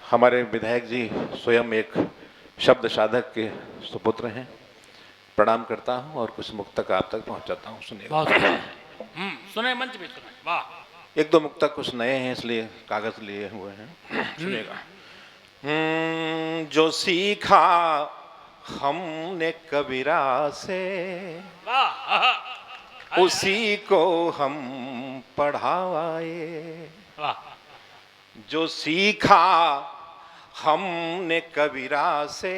हमारे विधायक जी स्वयं एक शब्द साधक के सुपुत्र हैं। प्रणाम करता हूं और कुछ मुक्तक आप तक पहुंचाता हूं, सुनिएगा। सुने, मंच पे सुने। वाह। एक दो मुक्तक कुछ नए हैं इसलिए कागज लिए हुए हैं, सुनिएगा। जो सीखा हमने कबीरा से वाह, उसी को हम पढ़ाए। वाह। जो सीखा हमने कबीरा से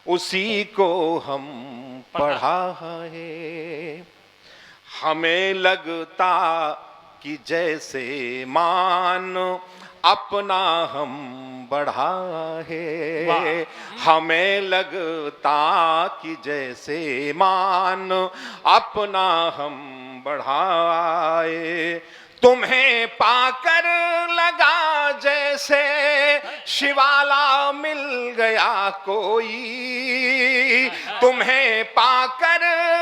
उसी को हम पढ़ाए। हमें लगता कि जैसे मान अपना हम बढ़ा है। हमें लगता कि जैसे मान अपना हम बढ़ाए। तुम्हें पाकर लगा जैसे शिवाला मिल गया कोई। तुम्हें पाकर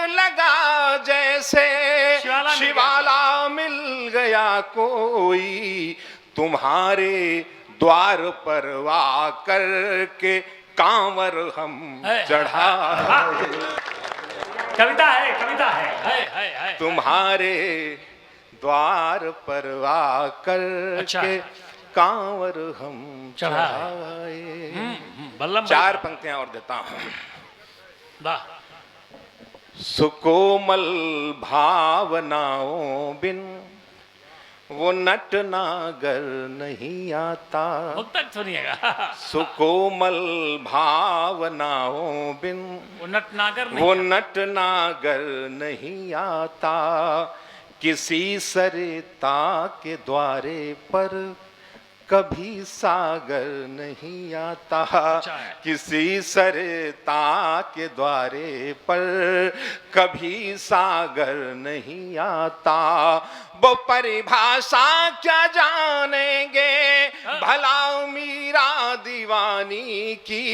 लगा जैसे शिवाला मिल गया कोई। तुम्हारे द्वार पर आकर के कांवर हम चढ़ाए। कविता है, कविता है। तुम्हारे द्वार पर आकर के कांवर हम चढ़ाए। चार पंक्तियां और देता हूं। सुकोमल भावनाओं बिन वो नट नागर नहीं आता। सुनिएगा। सुकोमल भावनाओं बिन वो नट नागर नहीं आता। किसी सरिता के द्वारे पर कभी सागर नहीं आता। किसी सरिता के द्वारे पर कभी सागर नहीं आता। वो परिभाषा क्या जानेंगे भला मीरा दीवानी की।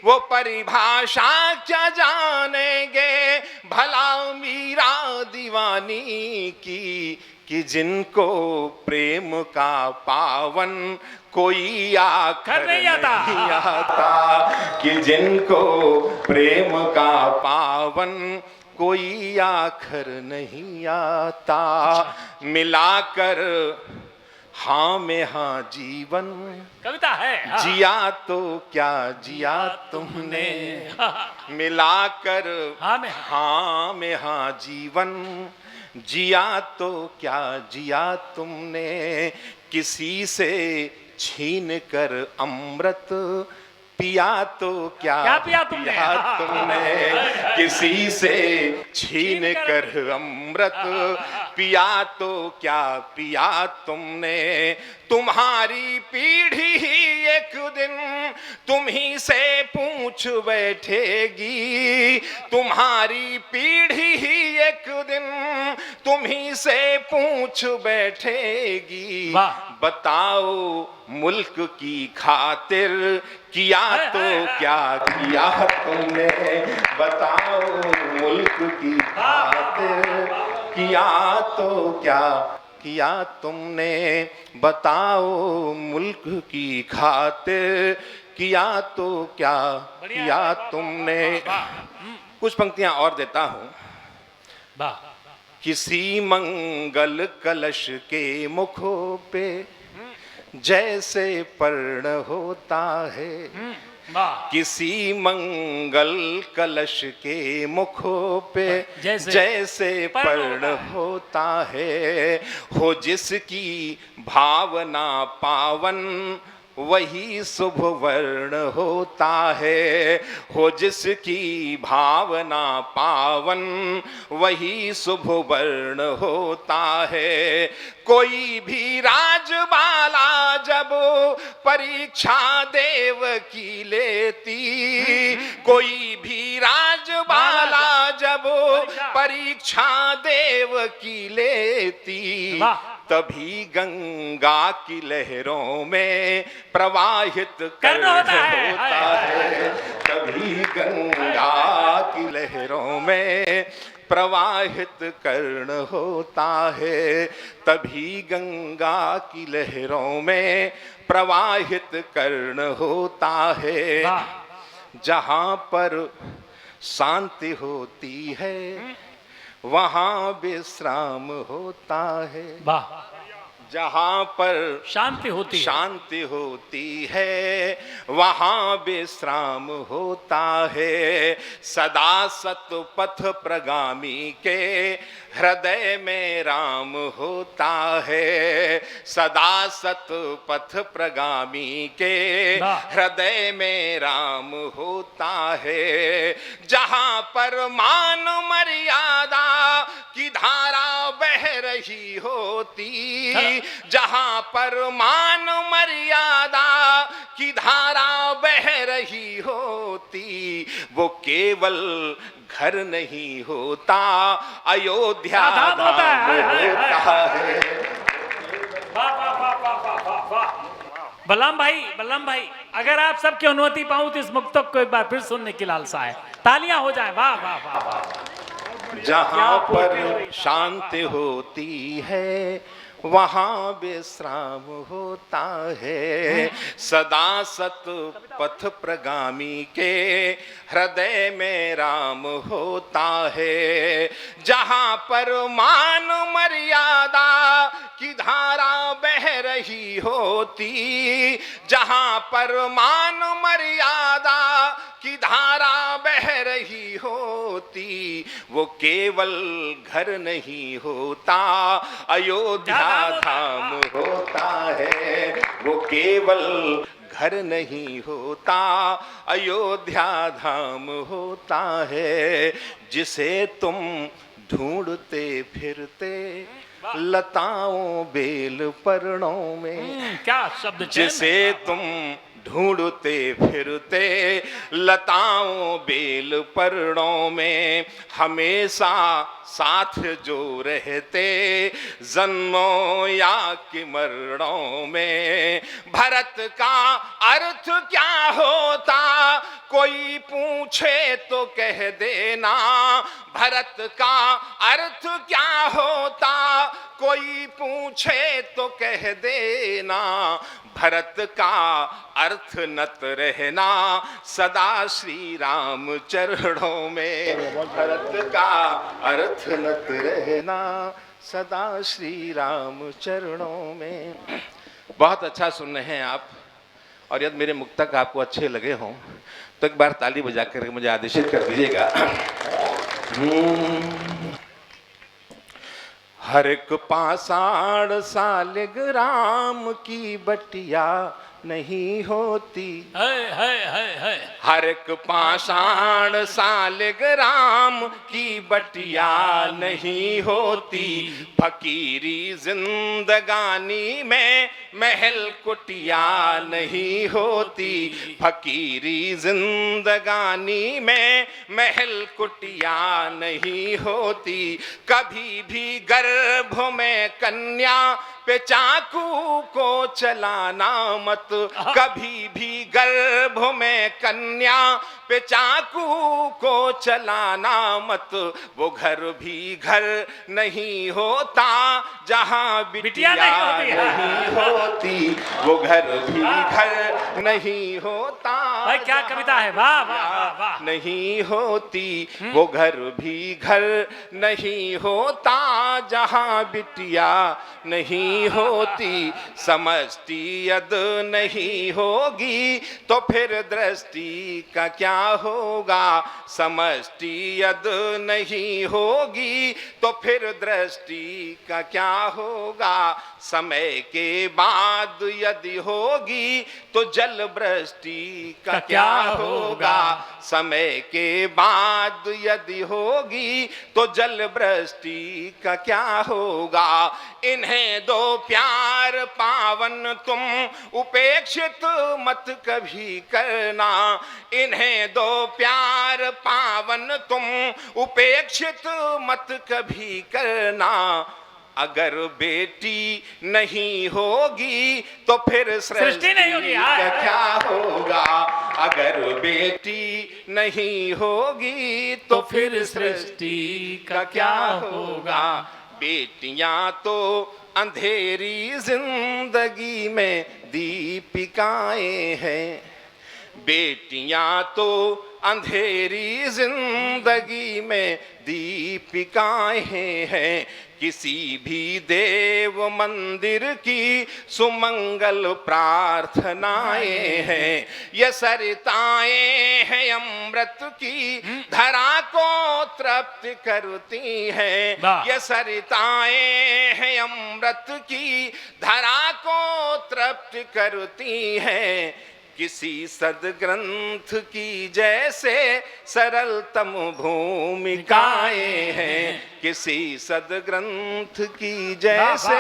वो परिभाषा क्या जानेंगे भला मीरा दीवानी की। कि जिनको प्रेम का पावन कोई आखर नहीं आता। कि जिनको प्रेम का पावन कोई आखर नहीं आता। मिलाकर हाँ में हाँ जीवन कविता है। जिया तो क्या जिया तुमने। मिलाकर हाँ में हाँ जीवन जिया तो क्या जिया तुमने। किसी से छीन कर अमृत पिया तो क्या पिया तुमने। किसी से छीन कर अमृत पिया तो क्या पिया तुमने। तुम्हारी पीढ़ी ही एक दिन तुम्ही से पूछ बैठेगी। तुम्हारी पीढ़ी ही एक दिन तुम्ही से पूछ बैठेगी। बताओ मुल्क की खातिर किया तो क्या किया तुमने। बताओ मुल्क की खातिर किया तो क्या किया तुमने। बताओ मुल्क की खातिर किया तो क्या किया तुमने। कुछ पंक्तियां और देता हूं। किसी मंगल कलश के मुखों पे जैसे पर्ण होता है। किसी मंगल कलश के मुखों पे जैसे पर्ण होता है। हो जिसकी भावना पावन वही शुभ वर्ण होता है। हो जिसकी भावना पावन वही शुभ वर्ण होता है। कोई भी राजबाला जब परीक्षा देव की लेती। कोई भी राजबाला जब परीक्षा देव की लेती। तभी गंगा की लहरों में प्रवाहित कर्ण होता है। तभी गंगा की लहरों में प्रवाहित कर्ण होता है। तभी गंगा की लहरों में प्रवाहित कर्ण होता है। जहां पर शांति होती है वहां विश्राम होता है। जहां पर शांति होती है वहां विश्राम होता है। सदा सतपथ प्रगामी के हृदय में राम होता है। सदा सतपथ प्रगामी के हृदय में राम होता है। जहां पर मान मर्यादा की धारा बह रही होती, जहां पर मान मर्यादा की धारा बह रही होती, वो केवल घर नहीं होता अयोध्या धाम होता है। बलराम भाई अगर आप सबकी अनुमति पाऊं तो इस मुक्तक को एक बार फिर सुनने की लालसा है। तालियां हो जाए। वाह वाह वाह वाह। जहां पर शांति होती है वहां विश्राम होता है। सदा सतपथ प्रगामी के हृदय में राम होता है। जहां पर मान मर्यादा की धारा बह रही होती, जहां पर मान मर्यादा की धारा बह रही होती, वो केवल घर नहीं होता अयोध्या धाम होता है। वो केवल घर नहीं होता अयोध्या धाम होता है। जिसे तुम ढूंढते फिरते लताओं बेल पर्णों में, क्या शब्द, जिसे तुम ढूंढते फिरते लताओं बेल पर्णों में, हमेशा साथ जो रहते जन्मों या कि मरणों में। भरत का अर्थ क्या होता कोई पूछे तो कह देना। भरत का अर्थ क्या होता कोई पूछे तो कह देना। भरत का अर्थ नत रहना सदा श्री राम चरणों में। भरत का अर्थ नत रहना सदा श्री राम चरणों में। बहुत अच्छा सुन रहे हैं आप, और यदि मेरे मुक्तक आपको अच्छे लगे हों तो एक बार ताली बजा कर मुझे आदेशित कर दीजिएगा। हर एक पाषाण सालिग्राम की बटिया नहीं होती। हर एक पाषाण सालिग्राम की बटिया नहीं होती। फकीरी जिंदगानी में महल कुटिया नहीं होती। फकीरी जिंदगानी में महल कुटिया नहीं होती। कभी भी गर्भ में कन्या पे चाकू को चलाना मत। कभी भी गर्भ में कन्या पे चाकू को चलाना मत। वो घर भी घर नहीं होता जहां बिटिया नहीं होती। वो घर भी घर नहीं होता। भाई क्या कविता है, वाह वाह वाह। नहीं होती वो घर भी घर नहीं होता जहां बिटिया नहीं होती। समष्टि यद नहीं होगी तो फिर दृष्टि का क्या होगा। समष्टि यद नहीं होगी तो फिर दृष्टि का क्या होगा। समय के बाद यदि होगी तो जल वृष्टि का क्या होगा। समय के बाद यदि होगी तो जल वृष्टि का क्या होगा। इन्हें दो प्यार पावन तुम उपेक्षित मत कभी करना। इन्हें दो प्यार पावन तुम उपेक्षित मत कभी करना। अगर बेटी नहीं होगी तो फिर सृष्टि नहीं होगी का क्या होगा। अगर बेटी नहीं होगी तो फिर सृष्टि का क्या होगा। बेटियां तो अंधेरी जिंदगी में दीपिकाएं हैं, बेटियां तो अंधेरी जिंदगी में दीपिकाएं हैं, किसी भी देव मंदिर की सुमंगल प्रार्थनाएं हैं, ये सरिताएं हैं अमृत की धरा को तृप्त करती हैं, ये सरिताएं हैं अमृत की धरा को तृप्त करती हैं, किसी सदग्रंथ की जैसे सरलतम भूमिकाएं हैं, किसी सदग्रंथ की जैसे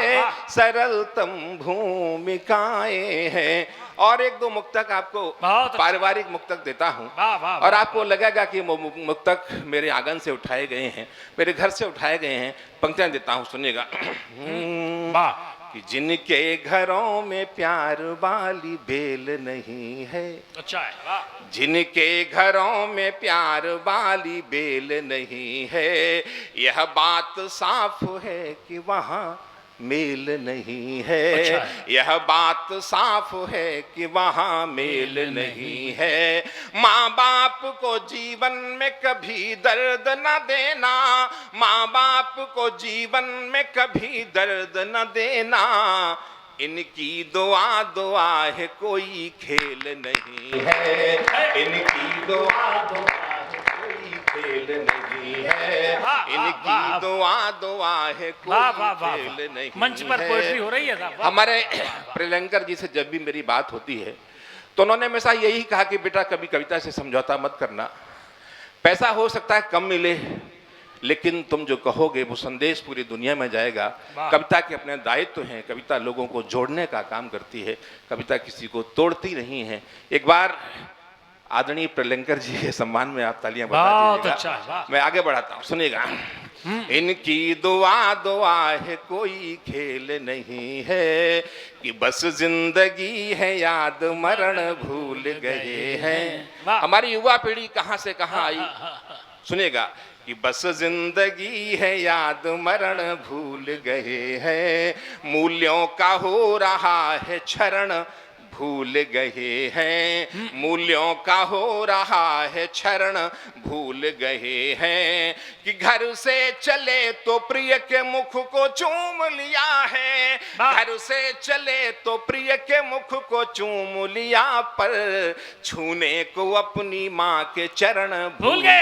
सरलतम भूमिकाएं हैं। और एक दो मुक्तक आपको पारिवारिक मुक्तक देता हूं, और आपको लगेगा कि मुक्तक मेरे आंगन से उठाए गए हैं, मेरे घर से उठाए गए हैं। पंक्तियां देता हूं, सुनिएगा। कि जिनके घरों में प्यार वाली बेल नहीं है, अच्छा है, वाह। जिनके घरों में प्यार वाली बेल नहीं है, यह बात साफ है कि वहाँ मेल नहीं है, अच्छा। यह बात साफ है कि वहाँ मेल नहीं है। माँ बाप को जीवन में कभी दर्द न देना, माँ बाप को जीवन में कभी दर्द न देना, इनकी दुआ दुआ है कोई खेल नहीं है, इनकी दुआ दुआ है कोई खेल नहीं है, इनकी दुआ दुआ है कोई खेल नहीं है। मंच पर पोएट्री हो रही है साहब। हमारे प्रियंकर जी से जब भी मेरी बात होती है तो उन्होंने हमेशा यही कहा कि बेटा कभी कविता से समझौता मत करना, पैसा हो सकता है कम मिले लेकिन तुम जो कहोगे वो संदेश पूरी दुनिया में जाएगा। कविता के अपने दायित्व हैं, कविता लोगों को जोड़ने का काम करती है, कविता किसी को तोड़ती नहीं है। एक बार आदरणीय प्रलंकर जी के सम्मान में आप तालियां बजा दीजिएगा। अच्छा, मैं आगे बढ़ाता हूँ, सुनिएगा। इनकी दुआ दुआ है कोई खेल नहीं है, कि बस जिंदगी है याद मरण भूल गए हैं। हमारी युवा पीढ़ी कहां से कहां आई, सुनिएगा। कि बस जिंदगी है याद मरण भूल गए हैं, मूल्यों का हो रहा है क्षरण भूल गए हैं, मूल्यों का हो रहा है क्षरण भूल गए हैं। कि घर से चले तो प्रिय के मुख को चूम लिया है, घर से चले तो प्रिय के मुख को चूम लिया, पर छूने को अपनी माँ के चरण भूल गए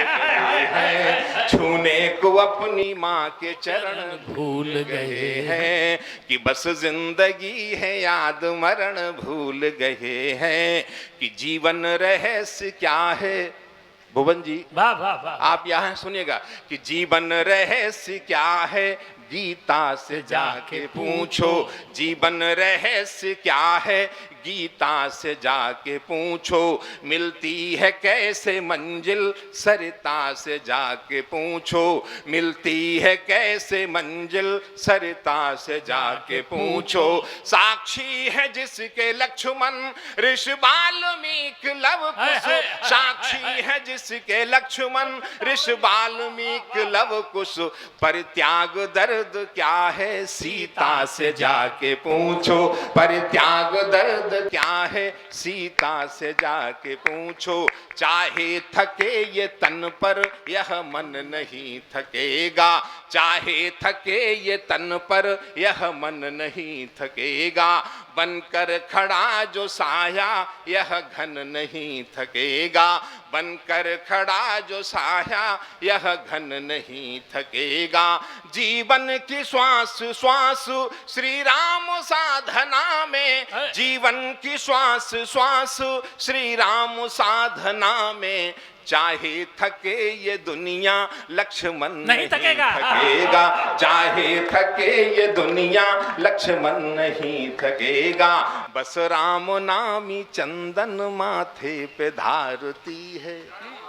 हैं, छूने को अपनी माँ के चरण भूल गए हैं। कि बस जिंदगी है याद मरण भूल गए हैं। कि जीवन रहस्य क्या है, भुवन जी वाह वाह वाह, आप यहाँ सुनिएगा। कि जीवन रहस्य क्या है गीता से जाके पूछो, जीवन रहस्य क्या है गीता से जाके पूछो, मिलती है कैसे मंजिल सरिता से जाके पूछो, मिलती है कैसे मंजिल सरिता से जाके पूछो। साक्षी है जिसके लक्ष्मण ऋषि वाल्मीकि लव कुश, साक्षी है जिसके लक्ष्मण ऋषि वाल्मीकि लव कुश, परित्याग दर्द क्या है सीता से जाके पूछो, परित्याग दर्द क्या है सीता से जाके पूछो। चाहे थके ये तन पर यह मन नहीं थकेगा, चाहे थके ये तन पर यह मन नहीं थकेगा, बनकर खड़ा जो साया यह घन नहीं थकेगा, बनकर खड़ा जो साया यह घन नहीं थकेगा। जीवन की श्वास श्वास श्री राम साधना में, जीवन की श्वास श्वास श्री राम साधना में, चाहे थके ये दुनिया लक्ष्मण नहीं थकेगा, चाहे थके ये दुनिया लक्ष्मण नहीं थकेगा। बस राम नामी चंदन माथे पे धारती है,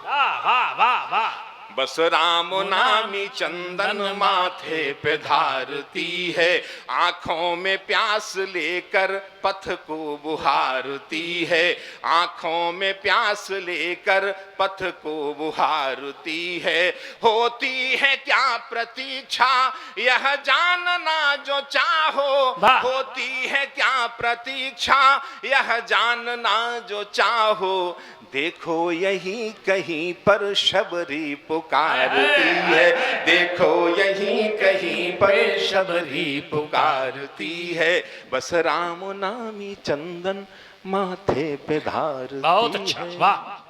वाह वाह वाह वाह, बस राम नामी चंदन माथे पे धारती है, आंखों में प्यास लेकर पथ को बुहारती है, आंखों में प्यास लेकर पथ को बुहारती है। होती है क्या प्रतीक्षा यह जानना जो चाहो, वाह। होती है क्या प्रतीक्षा यह जानना जो चाहो, देखो यही कहीं पर शबरी पुकारती है, देखो यही कहीं पर शबरी पुकारती है, बस राम नामी चंदन माथे पे धारती बहुत अच्छा, है। वाह।